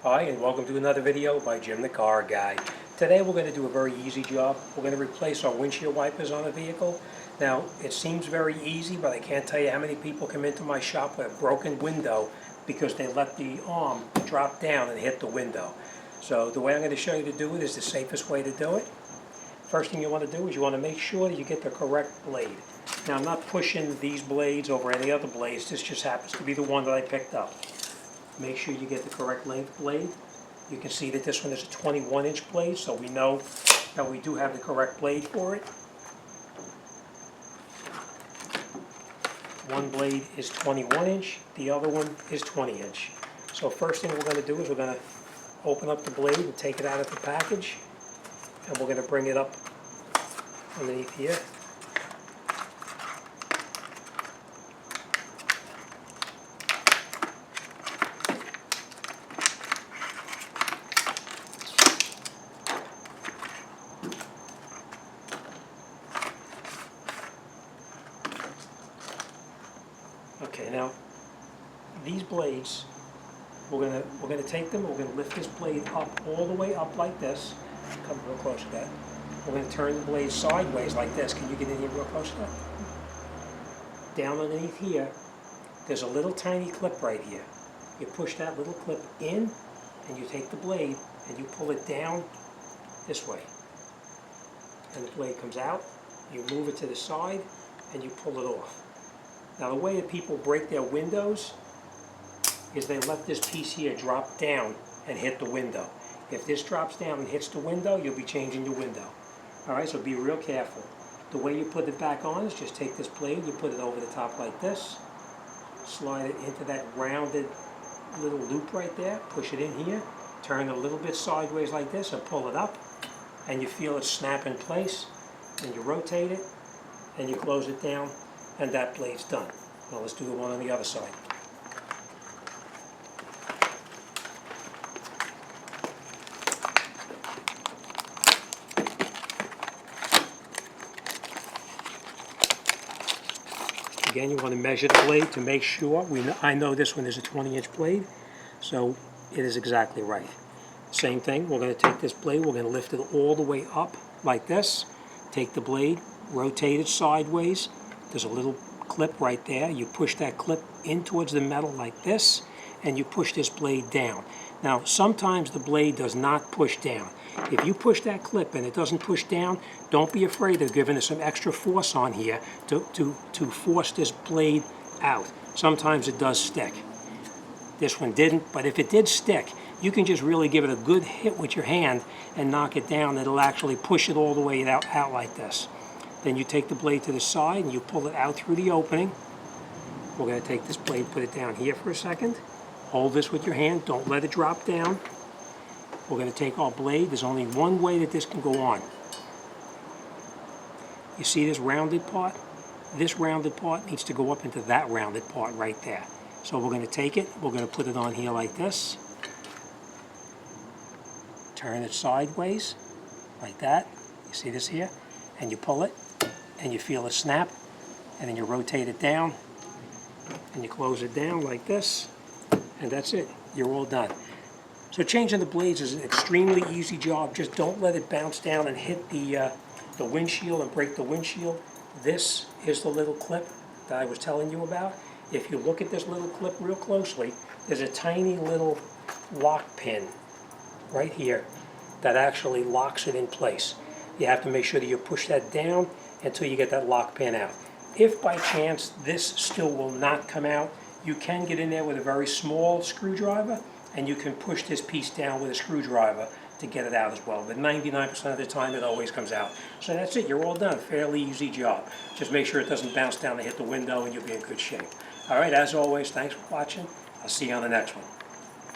Hi, and welcome to another video by Jim the Car Guy. Today we're going to do a very easy job. We're going to replace our windshield wipers on a vehicle. Now, it seems very easy, but I can't tell you how many people come into my shop with a broken window because they let the arm drop down and hit the window. So the way I'm going to show you to do it is the safest way to do it. First thing you want to do is you want to make sure that you get the correct blade. Now, I'm not pushing these blades over any other blades. This just happens to be the one that I picked up. Make sure you get the correct length blade. You can see that this one is a 21-inch blade, so we know that we do have the correct blade for it. One blade is 21-inch, the other one is 20-inch. So first thing we're going to do is we're going to open up the blade and take it out of the package, and we're going to bring it up underneath here. Okay, now these blades, we're gonna take them. We're gonna lift this blade up all the way up like this. Come real close to that. We're gonna turn the blade sideways like this. Can you get in here real close to that? Down underneath here, there's a little tiny clip right here. You push that little clip in, and you take the blade and you pull it down this way, and the blade comes out. You move it to the side, and you pull it off. Now, the way that people break their windows is they let this piece here drop down and hit the window. If this drops down and hits the window, you'll be changing the window. All right, so be real careful. The way you put it back on is just take this blade, you put it over the top like this, slide it into that rounded little loop right there, push it in here, turn it a little bit sideways like this and pull it up, and you feel it snap in place, and you rotate it, and you close it down, and that blade's done. Now let's do the one on the other side. Again, you want to measure the blade to make sure. I know this one is a 20-inch blade, so it is exactly right. Same thing, we're going to take this blade, we're going to lift it all the way up like this. Take the blade, rotate it sideways. There's a little clip right there. You push that clip in towards the metal like this, and you push this blade down. Now, sometimes the blade does not push down. If you push that clip and it doesn't push down, don't be afraid of giving it some extra force on here to force this blade out. Sometimes it does stick. This one didn't, but if it did stick, you can just really give it a good hit with your hand and knock it down. It'll actually push it all the way out like this. Then you take the blade to the side and you pull it out through the opening. We're going to take this blade, put it down here for a second. Hold this with your hand, don't let it drop down. We're going to take our blade. There's only one way that this can go on. You see this rounded part? This rounded part needs to go up into that rounded part right there. So we're going to take it, we're going to put it on here like this. Turn it sideways, like that. You see this here? And you pull it, and you feel a snap, and then you rotate it down, and you close it down like this, and that's it. You're all done. So changing the blades is an extremely easy job. Just don't let it bounce down and hit the windshield and break the windshield. This is the little clip that I was telling you about. If you look at this little clip real closely, there's a tiny little lock pin right here that actually locks it in place. You have to make sure that you push that down until you get that lock pin out. If by chance this still will not come out, you can get in there with a very small screwdriver and you can push this piece down with a screwdriver to get it out as well. But 99% of the time it always comes out. So that's it, you're all done. Fairly easy job. Just make sure it doesn't bounce down and hit the window and you'll be in good shape. All right, as always, thanks for watching. I'll see you on the next one.